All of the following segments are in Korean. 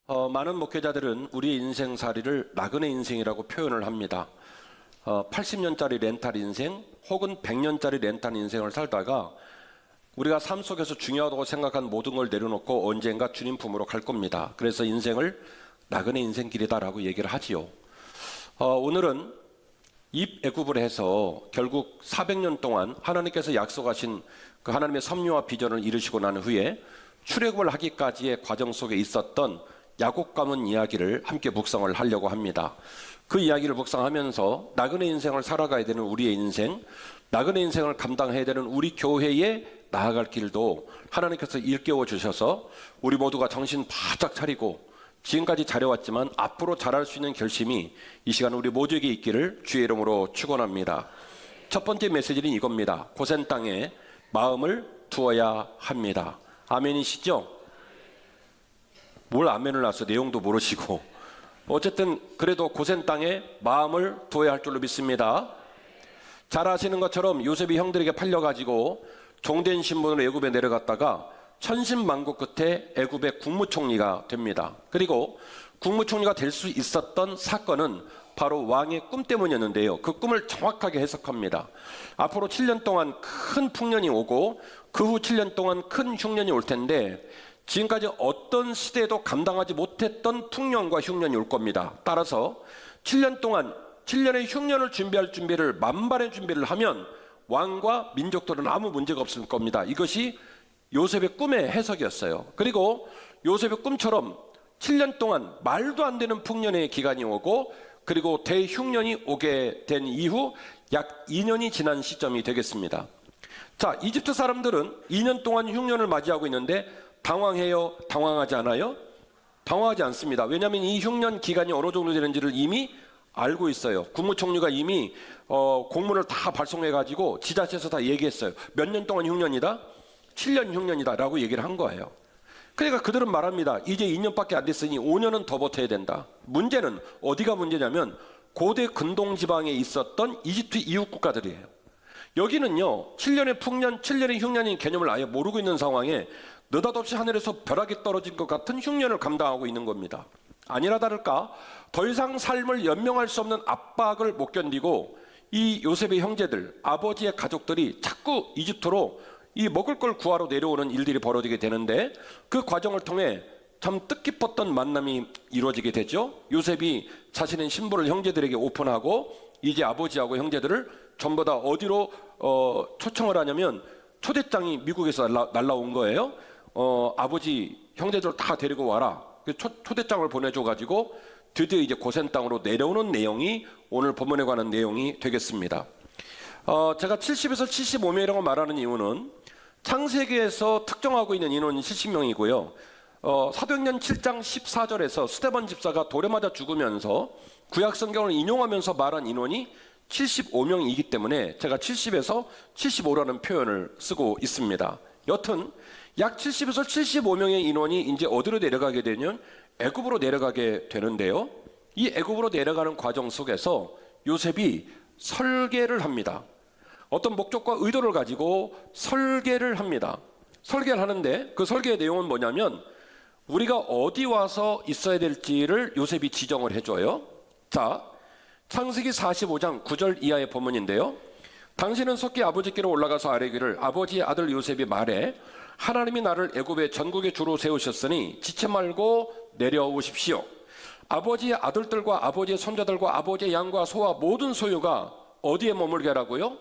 많은 목회자들은 우리의 인생살이를 나그네 인생이라고 표현을 합니다. 80년짜리 렌탈 인생 혹은 100년짜리 렌탈 인생을 살다가 우리가 삶 속에서 중요하다고 생각한 모든 걸 내려놓고 언젠가 주님 품으로 갈 겁니다. 그래서 인생을 나그네 인생길이다라고 얘기를 하지요. 오늘은 입애굽을 해서 결국 400년 동안 하나님께서 약속하신 그 하나님의 섭리와 비전을 이루시고 난 후에 출애굽을 하기까지의 과정 속에 있었던 야곱 가문 이야기를 함께 묵상을 하려고 합니다. 그 이야기를 묵상하면서 나그네 인생을 살아가야 되는 우리의 인생, 나그네 인생을 감당해야 되는 우리 교회에 나아갈 길도 하나님께서 일깨워 주셔서 우리 모두가 정신 바짝 차리고 지금까지 잘해왔지만 앞으로 잘할 수 있는 결심이 이 시간 우리 모두에게 있기를 주의 이름으로 축원합니다. 첫 번째 메시지는 이겁니다. 고센 땅에 마음을 두어야 합니다. 아멘이시죠? 뭘 아멘을 놨어? 내용도 모르시고. 어쨌든 그래도 고센 땅에 마음을 두어야 할 줄로 믿습니다. 잘 아시는 것처럼 요셉이 형들에게 팔려가지고 종된 신분으로 애굽에 내려갔다가 천신만고 끝에 애굽의 국무총리가 됩니다. 그리고 국무총리가 될 수 있었던 사건은 바로 왕의 꿈 때문이었는데요. 그 꿈을 정확하게 해석합니다. 앞으로 7년 동안 큰 풍년이 오고 그 후 7년 동안 큰 흉년이 올 텐데 지금까지 어떤 시대에도 감당하지 못했던 풍년과 흉년이 올 겁니다. 따라서 7년 동안 7년의 흉년을 준비할 준비를 만반의 준비를 하면 왕과 민족들은 아무 문제가 없을 겁니다. 이것이 요셉의 꿈의 해석이었어요. 그리고 요셉의 꿈처럼 7년 동안 말도 안 되는 풍년의 기간이 오고 그리고 대흉년이 오게 된 이후 약 2년이 지난 시점이 되겠습니다. 자, 이집트 사람들은 2년 동안 흉년을 맞이하고 있는데 당황해요? 당황하지 않아요? 당황하지 않습니다. 왜냐하면 이 흉년 기간이 어느 정도 되는지를 이미 알고 있어요. 국무총리가 이미 공문을 다 발송해가지고 지자체에서 다 얘기했어요. 몇 년 동안 흉년이다? 7년 흉년이다 라고 얘기를 한 거예요. 그러니까 그들은 말합니다. 이제 2년밖에 안 됐으니 5년은 더 버텨야 된다. 문제는 어디가 문제냐면 고대 근동지방에 있었던 이집트 이웃 국가들이에요. 여기는요 7년의 풍년, 7년의 흉년인 개념을 아예 모르고 있는 상황에 느닷없이 하늘에서 벼락이 떨어진 것 같은 흉년을 감당하고 있는 겁니다. 아니나 다를까 더 이상 삶을 연명할 수 없는 압박을 못 견디고 이 요셉의 형제들, 아버지의 가족들이 자꾸 이집트로 이 먹을 걸 구하러 내려오는 일들이 벌어지게 되는데 그 과정을 통해 참 뜻깊었던 만남이 이루어지게 되죠. 요셉이 자신의 신부를 형제들에게 오픈하고 이제 아버지하고 형제들을 전부 다 어디로 초청을 하냐면 초대장이 미국에서 날라온 거예요. 아버지 형제들 다 데리고 와라. 초대장을 보내줘가지고 드디어 이제 고센 땅으로 내려오는 내용이 오늘 본문에 관한 내용이 되겠습니다. 제가 70에서 75명이라고 말하는 이유는 창세기에서 특정하고 있는 인원이 70명이고요. 사도행전 7장 14절에서 스데반 집사가 돌에 맞아 죽으면서 구약 성경을 인용하면서 말한 인원이 75명이기 때문에 제가 70에서 75라는 표현을 쓰고 있습니다. 여튼 약 70에서 75명의 인원이 이제 어디로 내려가게 되면 애굽으로 내려가게 되는데요. 이 애굽으로 내려가는 과정 속에서 요셉이 설계를 합니다. 어떤 목적과 의도를 가지고 설계를 합니다. 설계를 하는데 그 설계의 내용은 뭐냐면 우리가 어디 와서 있어야 될지를 요셉이 지정을 해줘요. 자, 창세기 45장 9절 이하의 본문인데요. 당신은 속히 아버지께로 올라가서 아뢰기를 아버지의 아들 요셉이 말해 하나님이 나를 애굽의 전국의 주로 세우셨으니 지체 말고 내려오십시오. 아버지의 아들들과 아버지의 손자들과 아버지의 양과 소와 모든 소유가 어디에 머물게 하라고요?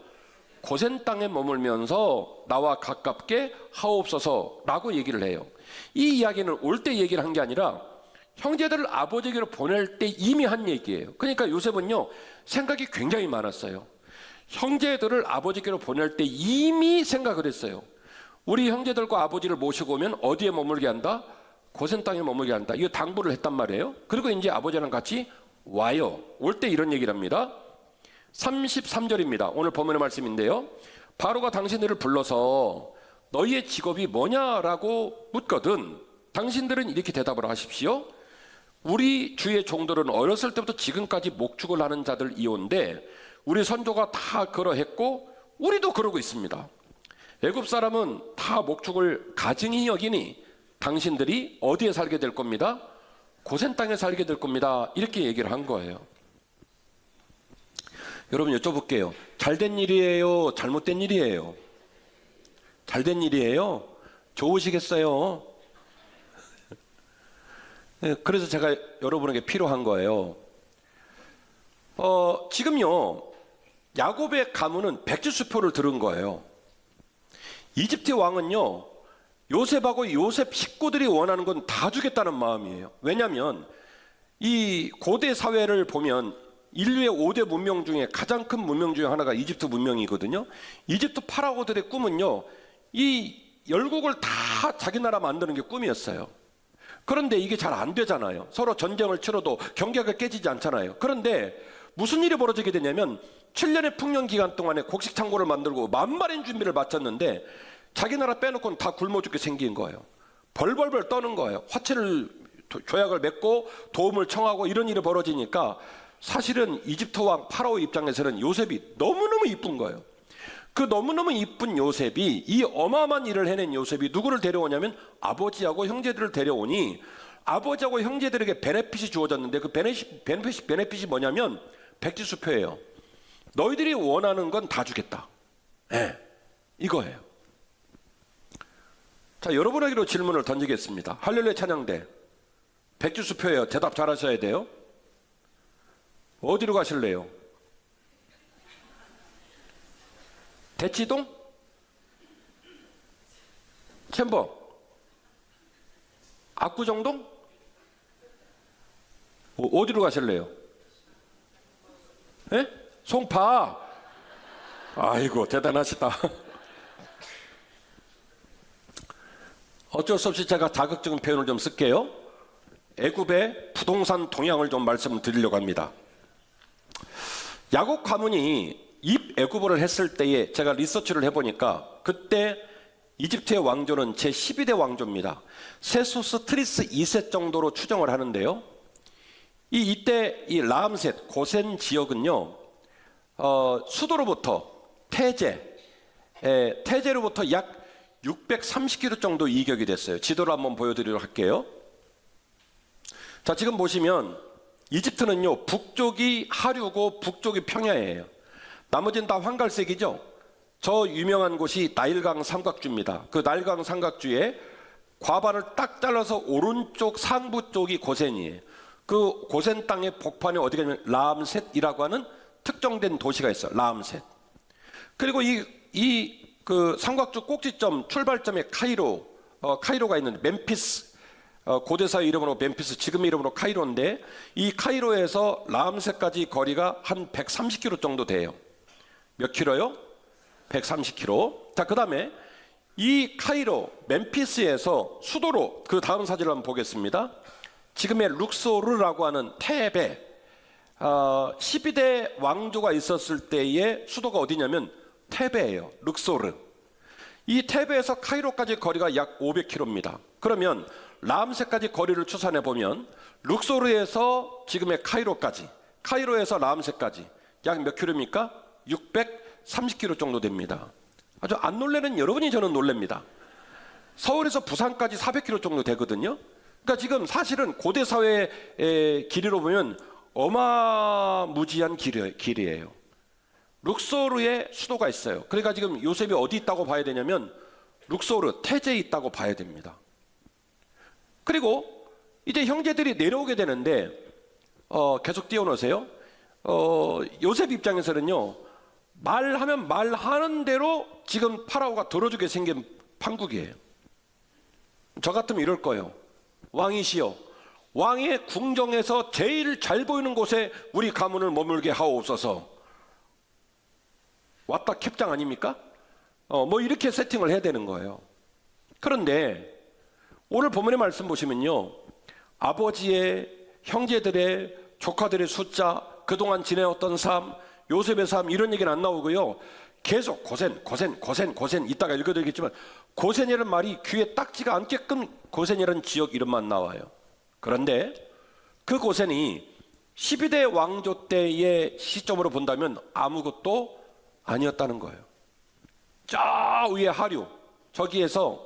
고센 땅에 머물면서 나와 가깝게 하옵소서라고 얘기를 해요. 이 이야기는 올 때 얘기를 한 게 아니라 형제들을 아버지에게로 보낼 때 이미 한 얘기예요. 그러니까 요셉은요 생각이 굉장히 많았어요. 형제들을 아버지께로 보낼 때 이미 생각을 했어요. 우리 형제들과 아버지를 모시고 오면 어디에 머물게 한다? 고센 땅에 머물게 한다. 이거 당부를 했단 말이에요. 그리고 이제 아버지랑 같이 와요. 올 때 이런 얘기를 합니다. 33절입니다. 오늘 본문의 말씀인데요. 바로가 당신들을 불러서 너희의 직업이 뭐냐라고 묻거든 당신들은 이렇게 대답을 하십시오. 우리 주의 종들은 어렸을 때부터 지금까지 목축을 하는 자들이온데 우리 선조가 다 그러했고 우리도 그러고 있습니다. 애굽 사람은 다 목축을 가증히 여기니 당신들이 어디에 살게 될 겁니다? 고센 땅에 살게 될 겁니다. 이렇게 얘기를 한 거예요. 여러분 여쭤볼게요. 잘된 일이에요? 잘못된 일이에요? 잘된 일이에요? 좋으시겠어요? 그래서 제가 여러분에게 필요한 거예요. 지금요, 야곱의 가문은 백지수표를 들은 거예요. 이집트 왕은요, 요셉하고 요셉 식구들이 원하는 건 다 주겠다는 마음이에요. 왜냐하면 이 고대 사회를 보면 인류의 5대 문명 중에 가장 큰 문명 중에 하나가 이집트 문명이거든요. 이집트 파라오들의 꿈은요, 이 열국을 다 자기 나라 만드는 게 꿈이었어요. 그런데 이게 잘 안 되잖아요. 서로 전쟁을 치러도 경계가 깨지지 않잖아요. 그런데 무슨 일이 벌어지게 되냐면 7년의 풍년 기간 동안에 곡식 창고를 만들고 만발인 준비를 마쳤는데 자기 나라 빼놓고는 다 굶어 죽게 생긴 거예요. 벌벌벌 떠는 거예요. 화채를 조약을 맺고 도움을 청하고 이런 일이 벌어지니까 사실은 이집트 왕 파라오 입장에서는 요셉이 너무너무 이쁜 거예요. 그 너무너무 이쁜 요셉이, 이 어마어마한 일을 해낸 요셉이 누구를 데려오냐면 아버지하고 형제들을 데려오니 아버지하고 형제들에게 베네핏이 주어졌는데 그 베네핏이 뭐냐면 백지수표예요. 너희들이 원하는 건 다 주겠다. 네, 이거예요. 자, 여러분에게로 질문을 던지겠습니다. 할렐루야 찬양대. 백지수표예요. 대답 잘하셔야 돼요. 어디로 가실래요? 대치동? 챔버? 압구정동? 어디로 가실래요? 예? 송파. 아이고 대단하시다. 어쩔 수 없이 제가 자극적인 표현을 좀 쓸게요. 애굽의 부동산 동향을 좀 말씀드리려고 합니다. 야곱 가문이 입애굽을 했을 때에 제가 리서치를 해보니까 그때 이집트의 왕조는 제12대 왕조입니다. 세소스 트리스 2세 정도로 추정을 하는데요. 이때 이 라암셋 고센 지역은요, 수도로부터 태제로부터 약 630km 정도 이격이 됐어요. 지도를 한번 보여드리도록 할게요. 자, 지금 보시면 이집트는요, 북쪽이 하류고 북쪽이 평야예요. 나머지는 다 황갈색이죠. 저 유명한 곳이 나일강 삼각주입니다. 그 나일강 삼각주에 과반을 딱 잘라서 오른쪽 상부 쪽이 고센이에요. 그 고센 땅의 복판에 어디가 있냐면 라암셋이라고 하는 특정된 도시가 있어요. 라암셋. 그리고 그 삼각주 꼭지점 출발점에 카이로가 있는데 멤피스, 고대사의 이름으로 멤피스, 지금의 이름으로 카이로인데 이 카이로에서 라암셋까지 거리가 한 130km 정도 돼요. 몇 킬로요? 130km. 자, 그 다음에 이 카이로 멤피스에서 수도로 그 다음 사진을 한번 보겠습니다. 지금의 룩소르라고 하는 테베, 12대 왕조가 있었을 때의 수도가 어디냐면 테베예요. 룩소르. 이 테베에서 카이로까지 거리가 약 500km입니다. 그러면 라암셋까지 거리를 추산해 보면 룩소르에서 지금의 카이로까지, 카이로에서 라암셋까지 약 몇 킬로입니까? 630km 정도 됩니다. 아주 안 놀래는 여러분이 저는 놀랍니다. 서울에서 부산까지 400km 정도 되거든요. 그러니까 지금 사실은 고대 사회의 길이로 보면 어마무지한 길이에요. 룩소르에 수도가 있어요. 그러니까 지금 요셉이 어디 있다고 봐야 되냐면 룩소르, 태제에 있다고 봐야 됩니다. 그리고 이제 형제들이 내려오게 되는데 계속 띄워놓으세요. 요셉 입장에서는요, 말하면 말하는 대로 지금 파라오가 들어주게 생긴 판국이에요. 저 같으면 이럴 거예요. 왕이시여, 왕의 궁정에서 제일 잘 보이는 곳에 우리 가문을 머물게 하옵소서. 왔다 캡장 아닙니까? 뭐 이렇게 세팅을 해야 되는 거예요. 그런데 오늘 본문의 말씀 보시면요, 아버지의, 형제들의, 조카들의 숫자, 그동안 지내왔던 삶, 요셉의 삶, 이런 얘기는 안 나오고요, 계속 고센 이따가 읽어드리겠지만 고센이라는 말이 귀에 딱지가 않게끔 고센이라는 지역 이름만 나와요. 그런데 그 고센이 12대 왕조 때의 시점으로 본다면 아무것도 아니었다는 거예요. 저 위에 하류, 저기에서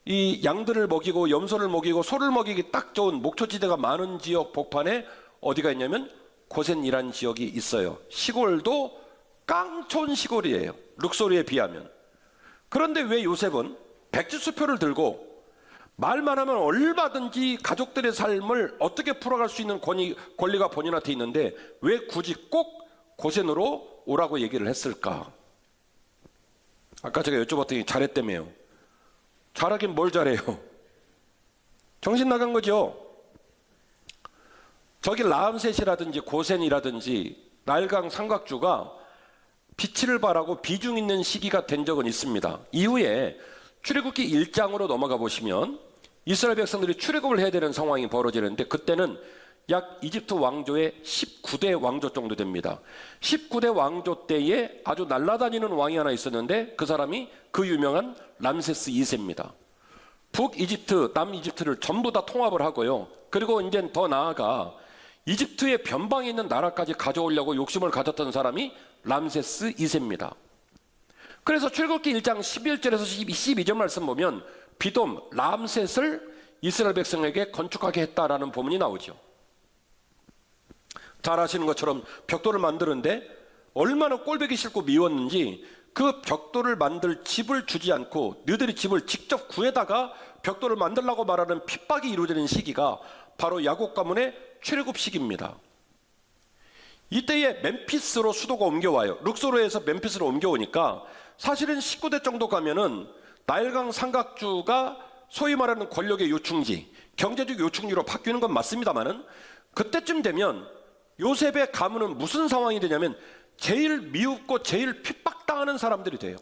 이 양들을 먹이고 염소를 먹이고 소를 먹이기 딱 좋은 목초지대가 많은 지역 복판에 어디가 있냐면 고센이라는 지역이 있어요. 시골도 깡촌 시골이에요, 룩소르에 비하면. 그런데 왜 요셉은 백지수표를 들고 말만 하면 얼마든지 가족들의 삶을 어떻게 풀어갈 수 있는 권리가 본인한테 있는데 왜 굳이 꼭 고센으로 오라고 얘기를 했을까? 아까 제가 여쭤봤더니 잘했다며요. 잘하긴 뭘 잘해요? 정신 나간 거죠. 저기 라암셋이라든지 고센이라든지 나일강 삼각주가 빛을 발하고 비중 있는 시기가 된 적은 있습니다. 이후에 출애굽기 1장으로 넘어가 보시면 이스라엘 백성들이 출애굽을 해야 되는 상황이 벌어지는데 그때는 약 이집트 왕조의 19대 왕조 정도 됩니다. 19대 왕조 때에 아주 날아다니는 왕이 하나 있었는데 그 사람이 그 유명한 람세스 2세입니다. 북이집트, 남이집트를 전부 다 통합을 하고요. 그리고 이제 더 나아가 이집트의 변방에 있는 나라까지 가져오려고 욕심을 가졌던 사람이 람세스 2세입니다. 그래서 출애굽기 1장 11절에서 12절 말씀 보면 비돔, 람셋을 이스라엘 백성에게 건축하게 했다라는 본문이 나오죠. 잘 아시는 것처럼 벽돌을 만드는데 얼마나 꼴보기 싫고 미웠는지 그 벽돌을 만들 집을 주지 않고 너희들이 집을 직접 구해다가 벽돌을 만들라고 말하는 핍박이 이루어지는 시기가 바로 야곱 가문의 출애굽 시기입니다. 이때에 멤피스로 수도가 옮겨와요. 룩소르에서 멤피스로 옮겨오니까 사실은 19대 정도 가면은 나일강 삼각주가 소위 말하는 권력의 요충지, 경제적 요충지로 바뀌는 건 맞습니다만은 그때쯤 되면 요셉의 가문은 무슨 상황이 되냐면 제일 미웃고 제일 핍박당하는 사람들이 돼요.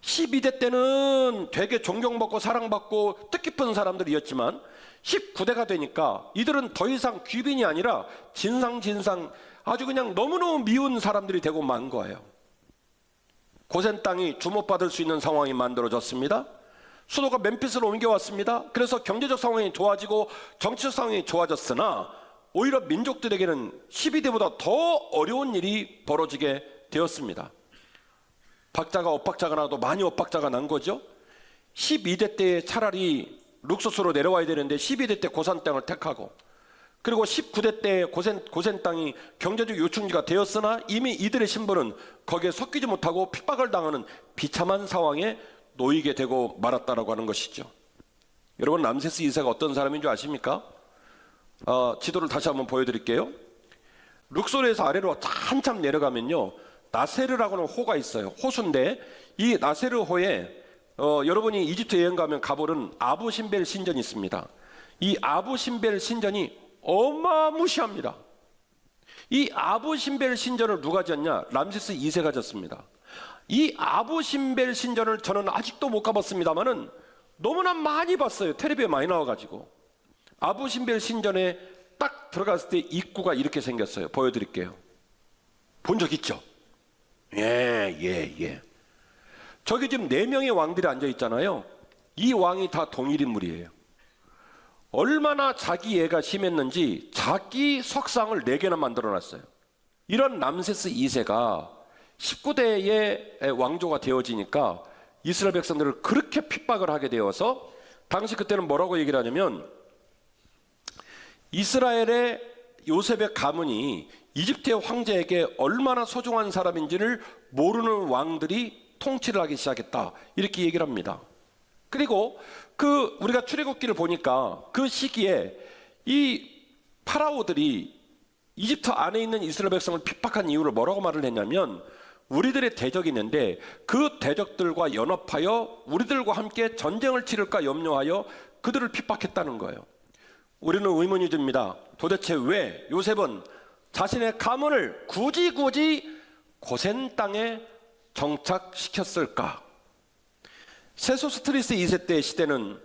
12대 때는 되게 존경받고 사랑받고 뜻깊은 사람들이었지만 19대가 되니까 이들은 더 이상 귀빈이 아니라 진상 아주 그냥 너무너무 미운 사람들이 되고 만 거예요. 고센 땅이 주목받을 수 있는 상황이 만들어졌습니다. 수도가 멤피스로 옮겨왔습니다. 그래서 경제적 상황이 좋아지고 정치적 상황이 좋아졌으나 오히려 민족들에게는 12대보다 더 어려운 일이 벌어지게 되었습니다. 박자가 엇박자가 나도 많이 엇박자가 난 거죠. 12대 때 차라리 룩소스로 내려와야 되는데 12대 때 고산 땅을 택하고 그리고 19대 때 고센 땅이 경제적 요충지가 되었으나 이미 이들의 신분은 거기에 섞이지 못하고 핍박을 당하는 비참한 상황에 놓이게 되고 말았다라고 하는 것이죠. 여러분 람세스 2세가 어떤 사람인 줄 아십니까? 지도를 다시 한번 보여드릴게요. 룩소르에서 아래로 한참 내려가면요 나세르라고 하는 호가 있어요. 호수인데 이 나세르호에 여러분이 이집트 여행 가면 가보는 아부신벨 신전이 있습니다. 이 아부신벨 신전이 어마무시합니다. 이 아부신벨 신전을 누가 지었냐? 람세스 2세가 지었습니다. 이 아부신벨 신전을 저는 아직도 못 가봤습니다만은 너무나 많이 봤어요. 텔레비에 많이 나와가지고. 아부신벨 신전에 딱 들어갔을 때 입구가 이렇게 생겼어요. 보여드릴게요. 본 적 있죠? 예. 저기 지금 4명의 왕들이 앉아 있잖아요. 이 왕이 다 동일 인물이에요. 얼마나 자기 애가 심했는지 자기 석상을 4개나 만들어 놨어요. 이런 람세스 2세가 19대의 왕조가 되어지니까 이스라엘 백성들을 그렇게 핍박을 하게 되어서 당시 그때는 뭐라고 얘기를 하냐면 이스라엘의 요셉의 가문이 이집트의 황제에게 얼마나 소중한 사람인지를 모르는 왕들이 통치를 하기 시작했다 이렇게 얘기를 합니다. 그리고 우리가 출애굽기를 보니까 그 시기에 이 파라오들이 이집트 안에 있는 이스라엘 백성을 핍박한 이유를 뭐라고 말을 했냐면 우리들의 대적이 있는데 그 대적들과 연합하여 우리들과 함께 전쟁을 치를까 염려하여 그들을 핍박했다는 거예요. 우리는 의문이 듭니다. 도대체 왜 요셉은 자신의 가문을 굳이 고센 땅에 정착시켰을까? 세소스트리스 2세 때의 시대는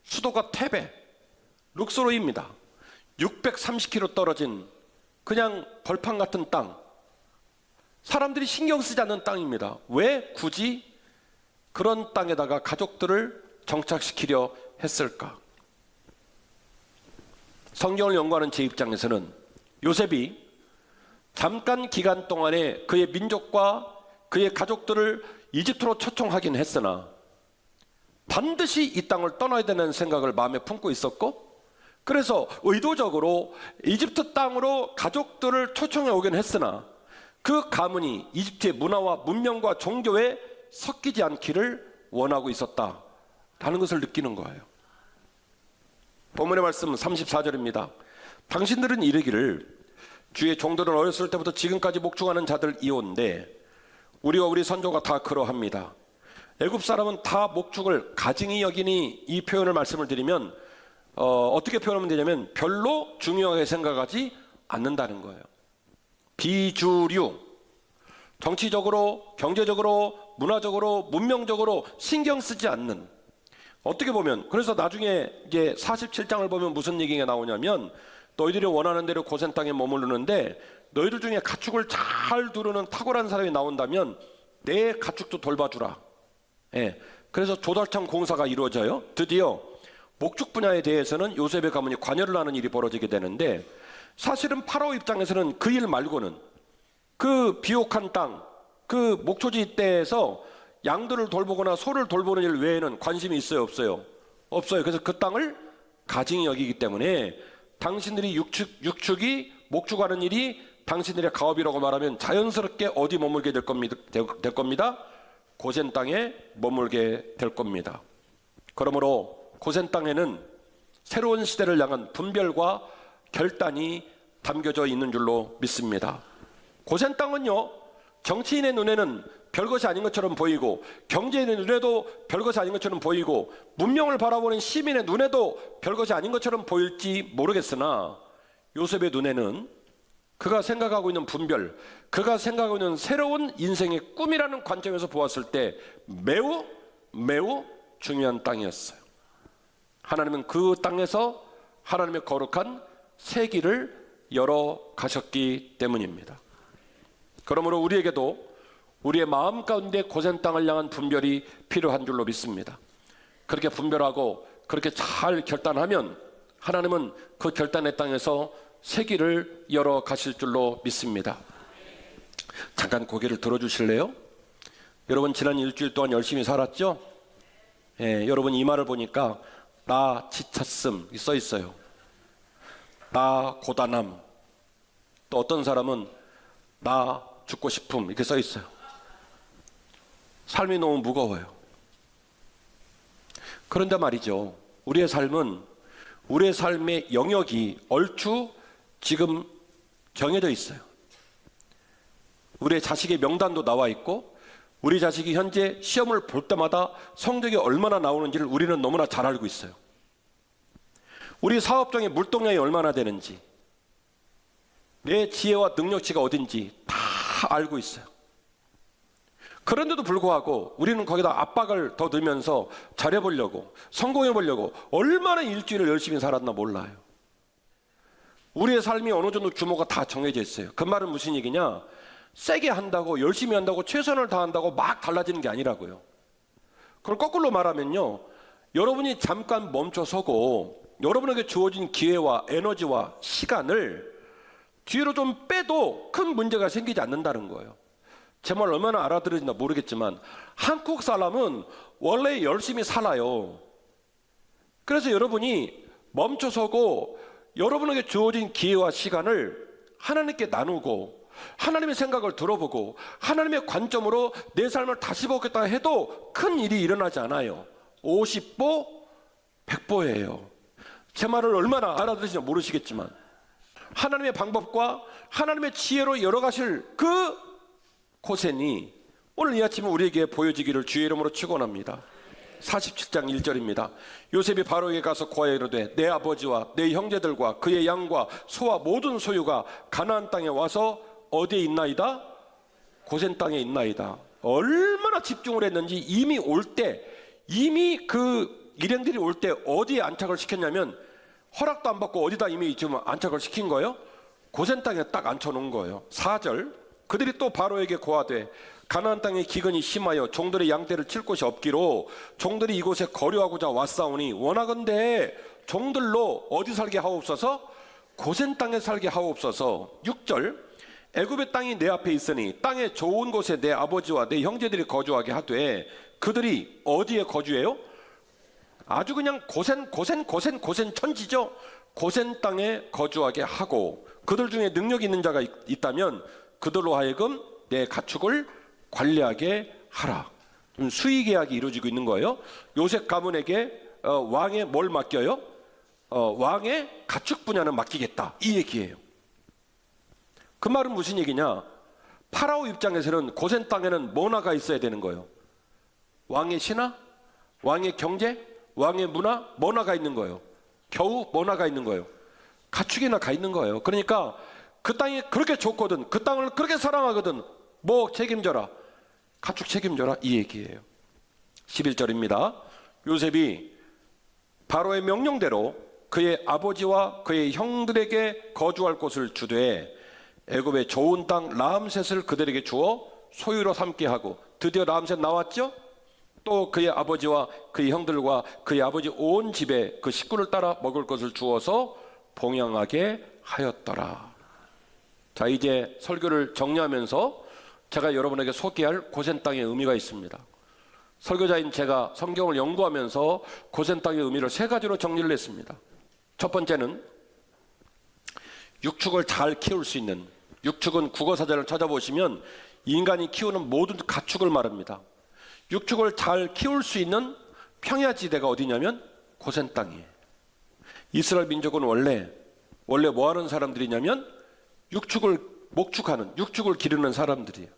수도가 테베, 룩소르입니다. 630km 떨어진 그냥 벌판 같은 땅, 사람들이 신경 쓰지 않는 땅입니다. 왜 굳이 그런 땅에다가 가족들을 정착시키려 했을까? 성경을 연구하는 제 입장에서는 요셉이 잠깐 기간 동안에 그의 민족과 그의 가족들을 이집트로 초청하긴 했으나 반드시 이 땅을 떠나야 되는 생각을 마음에 품고 있었고, 그래서 의도적으로 이집트 땅으로 가족들을 초청해 오긴 했으나 그 가문이 이집트의 문화와 문명과 종교에 섞이지 않기를 원하고 있었다라는 것을 느끼는 거예요. 본문의 말씀 34절입니다. 당신들은 이르기를 주의 종들은 어렸을 때부터 지금까지 목축하는 자들이온데 우리와 우리 선조가 다 그러합니다. 애굽 사람은 다 목축을 가증히 여기니, 이 표현을 말씀을 드리면 어떻게 표현하면 되냐면 별로 중요하게 생각하지 않는다는 거예요. 비주류, 정치적으로, 경제적으로, 문화적으로, 문명적으로 신경 쓰지 않는, 어떻게 보면, 그래서 나중에 이제 47장을 보면 무슨 얘기가 나오냐면 너희들이 원하는 대로 고센 땅에 머무르는데 너희들 중에 가축을 잘 두르는 탁월한 사람이 나온다면 내 가축도 돌봐주라. 예, 그래서 조달청 공사가 이루어져요. 드디어 목축 분야에 대해서는 요셉의 가문이 관여를 하는 일이 벌어지게 되는데, 사실은 파라오 입장에서는 그 일 말고는 그 비옥한 땅, 그 목초지 때에서 양들을 돌보거나 소를 돌보는 일 외에는 관심이 있어요, 없어요? 없어요. 그래서 그 땅을 가증히 여기기 때문에 당신들이 육축이 목축하는 일이 당신들의 가업이라고 말하면 자연스럽게 어디 머물게 될 겁니다. 고센 땅에 머물게 될 겁니다. 그러므로 고센 땅에는 새로운 시대를 향한 분별과 결단이 담겨져 있는 줄로 믿습니다. 고센 땅은요, 정치인의 눈에는 별것이 아닌 것처럼 보이고, 경제인의 눈에도 별것이 아닌 것처럼 보이고, 문명을 바라보는 시민의 눈에도 별것이 아닌 것처럼 보일지 모르겠으나 요셉의 눈에는 그가 생각하고 있는 분별, 그가 생각하고 있는 새로운 인생의 꿈이라는 관점에서 보았을 때 매우 매우 중요한 땅이었어요. 하나님은 그 땅에서 하나님의 거룩한 새 길을 열어 가셨기 때문입니다. 그러므로 우리에게도 우리의 마음 가운데 고센 땅을 향한 분별이 필요한 줄로 믿습니다. 그렇게 분별하고 그렇게 잘 결단하면 하나님은 그 결단의 땅에서 새 길을 열어 가실 줄로 믿습니다. 잠깐 고개를 들어주실래요? 여러분, 지난 일주일 동안 열심히 살았죠? 예, 여러분 이마를 보니까 나 지쳤음 써 있어요. 나 고단함. 또 어떤 사람은 나 죽고 싶음 이렇게 써 있어요. 삶이 너무 무거워요. 그런데 말이죠, 우리의 삶은, 우리의 삶의 영역이 얼추 지금 정해져 있어요. 우리의 자식의 명단도 나와 있고, 우리 자식이 현재 시험을 볼 때마다 성적이 얼마나 나오는지를 우리는 너무나 잘 알고 있어요. 우리 사업장의 물동량이 얼마나 되는지, 내 지혜와 능력치가 어딘지 다 알고 있어요. 그런데도 불구하고 우리는 거기다 압박을 더 넣으면서 잘해보려고, 성공해보려고 얼마나 일주일을 열심히 살았나 몰라요. 우리의 삶이 어느 정도 규모가 다 정해져 있어요. 그 말은 무슨 얘기냐? 세게 한다고, 열심히 한다고, 최선을 다한다고 막 달라지는 게 아니라고요. 그걸 거꾸로 말하면요, 여러분이 잠깐 멈춰서고 여러분에게 주어진 기회와 에너지와 시간을 뒤로 좀 빼도 큰 문제가 생기지 않는다는 거예요. 제 말 얼마나 알아들으시나 모르겠지만 한국 사람은 원래 열심히 살아요. 그래서 여러분이 멈춰서고 여러분에게 주어진 기회와 시간을 하나님께 나누고 하나님의 생각을 들어보고 하나님의 관점으로 내 삶을 다시 보겠다 해도 큰 일이 일어나지 않아요. 50보 100보예요. 제 말을 얼마나 알아들으시나 모르시겠지만 하나님의 방법과 하나님의 지혜로 열어가실 그 고센이 오늘 이 아침에 우리에게 보여지기를 주의 이름으로 축원합니다. 47장 1절입니다. 요셉이 바로에게 가서 고하여 이르되 내 아버지와 내 형제들과 그의 양과 소와 모든 소유가 가나안 땅에 와서 어디에 있나이다? 고센 땅에 있나이다. 얼마나 집중을 했는지 이미 올 때, 이미 그 일행들이 올 때 어디에 안착을 시켰냐면 허락도 안 받고 어디다 이미 지금 안착을 시킨 거예요? 고센 땅에 딱 앉혀놓은 거예요. 4절, 그들이 또 바로에게 고하되 가나안 땅의 기근이 심하여 종들의 양떼를 칠 곳이 없기로 종들이 이곳에 거류하고자 왔사오니 원하건대 종들로 어디 살게 하옵소서? 고센 땅에 살게 하옵소서. 6절, 애굽의 땅이 내 앞에 있으니 땅의 좋은 곳에 내 아버지와 내 형제들이 거주하게 하되 그들이 어디에 거주해요? 아주 그냥 고센 천지죠. 고센 땅에 거주하게 하고 그들 중에 능력 있는 자가 있다면 그들로 하여금 내 가축을 관리하게 하라. 수의 계약이 이루어지고 있는 거예요. 요셉 가문에게 왕의 뭘 맡겨요? 왕의 가축 분야는 맡기겠다, 이 얘기예요. 그 말은 무슨 얘기냐? 파라오 입장에서는 고센 땅에는 뭐나가 있어야 되는 거예요. 왕의 신화, 왕의 경제, 왕의 문화, 뭐나가 있는 거예요. 겨우 뭐나가 있는 거예요. 가축이나 가 있는 거예요. 그러니까 그 땅이 그렇게 좋거든, 그 땅을 그렇게 사랑하거든, 뭐 책임져라, 가축 책임져라, 이 얘기예요. 11절입니다. 요셉이 바로의 명령대로 그의 아버지와 그의 형들에게 거주할 곳을 주되 애굽의 좋은 땅 라암셋을 그들에게 주어 소유로 삼게 하고, 드디어 라암셋 나왔죠? 또 그의 아버지와 그의 형들과 그의 아버지 온 집에 그 식구를 따라 먹을 것을 주어서 봉양하게 하였더라. 자, 이제 설교를 정리하면서 제가 여러분에게 소개할 고센 땅의 의미가 있습니다. 설교자인 제가 성경을 연구하면서 고센 땅의 의미를 세 가지로 정리를 했습니다. 첫 번째는 육축을 잘 키울 수 있는, 육축은 국어사전을 찾아보시면 인간이 키우는 모든 가축을 말합니다. 육축을 잘 키울 수 있는 평야지대가 어디냐면 고센 땅이에요. 이스라엘 민족은 원래 뭐 하는 사람들이냐면 육축을 목축하는, 육축을 기르는 사람들이에요.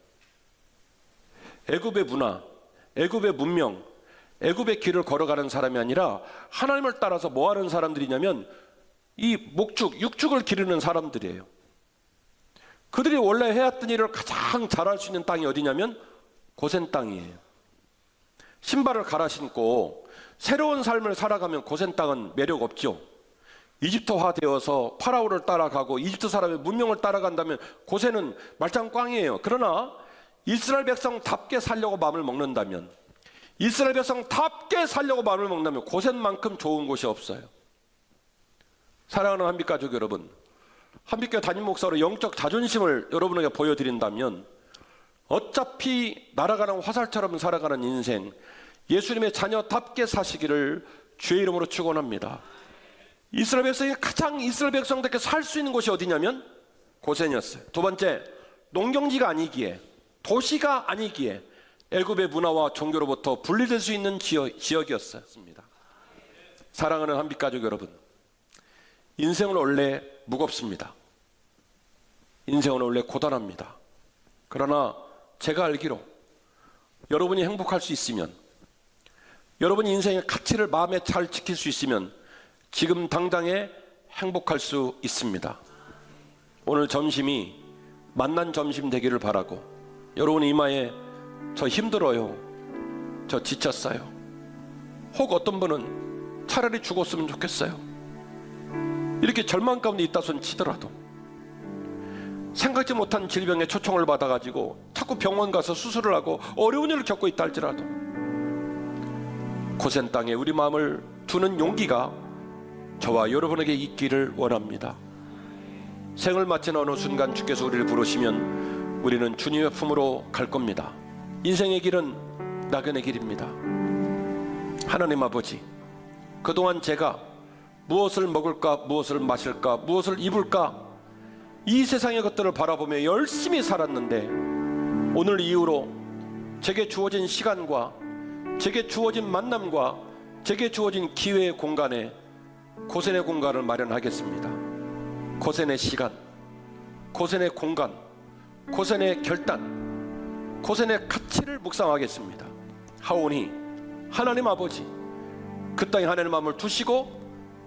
애굽의 문화, 애굽의 문명, 애굽의 길을 걸어가는 사람이 아니라 하나님을 따라서 뭐 하는 사람들이냐면 이 목축, 육축을 기르는 사람들이에요. 그들이 원래 해왔던 일을 가장 잘할 수 있는 땅이 어디냐면 고센 땅이에요. 신발을 갈아 신고 새로운 삶을 살아가면 고센 땅은 매력 없죠. 이집트화 되어서 파라오를 따라가고 이집트 사람의 문명을 따라간다면 고센은 말짱 꽝이에요. 그러나 이스라엘 백성답게 살려고 마음을 먹는다면, 이스라엘 백성답게 살려고 마음을 먹는다면 고센만큼 좋은 곳이 없어요. 사랑하는 한빛가족 여러분, 한빛교회 담임 목사로 영적 자존심을 여러분에게 보여드린다면 어차피 날아가는 화살처럼 살아가는 인생, 예수님의 자녀답게 사시기를 주의 이름으로 축원합니다. 이스라엘 백성이 가장 이스라엘 백성답게 살 수 있는 곳이 어디냐면 고센이었어요. 두 번째, 농경지가 아니기에, 도시가 아니기에 애굽의 문화와 종교로부터 분리될 수 있는 지역이었습니다. 사랑하는 한빛가족 여러분, 인생은 원래 무겁습니다. 인생은 원래 고단합니다. 그러나 제가 알기로 여러분이 행복할 수 있으면, 여러분이 인생의 가치를 마음에 잘 지킬 수 있으면 지금 당장에 행복할 수 있습니다. 오늘 점심이 만난 점심 되기를 바라고, 여러분 이마에 저 힘들어요, 저 지쳤어요, 혹 어떤 분은 차라리 죽었으면 좋겠어요, 이렇게 절망 가운데 있다 손 치더라도, 생각지 못한 질병에 초청을 받아가지고 자꾸 병원 가서 수술을 하고 어려운 일을 겪고 있다 할지라도 고센 땅에 우리 마음을 두는 용기가 저와 여러분에게 있기를 원합니다. 생을 마친 어느 순간 주께서 우리를 부르시면 우리는 주님의 품으로 갈 겁니다. 인생의 길은 나그네 길입니다. 하나님 아버지, 그동안 제가 무엇을 먹을까, 무엇을 마실까, 무엇을 입을까, 이 세상의 것들을 바라보며 열심히 살았는데 오늘 이후로 제게 주어진 시간과 제게 주어진 만남과 제게 주어진 기회의 공간에 고센의 공간을 마련하겠습니다. 고센의 시간, 고센의 공간, 고센의 결단, 고센의 가치를 묵상하겠습니다. 하오니 하나님 아버지, 그 땅에 하나님 마음을 두시고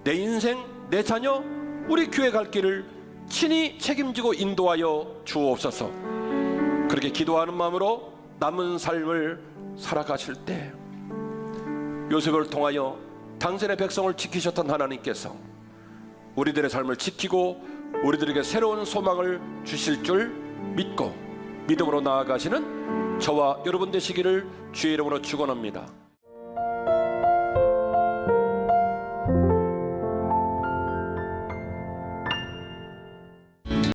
내 인생, 내 자녀, 우리 교회 갈 길을 친히 책임지고 인도하여 주옵소서. 그렇게 기도하는 마음으로 남은 삶을 살아가실 때 요셉을 통하여 당신의 백성을 지키셨던 하나님께서 우리들의 삶을 지키고 우리들에게 새로운 소망을 주실 줄 믿고 믿음으로 나아가시는 저와 여러분 되시기를 주의 이름으로 축원합니다.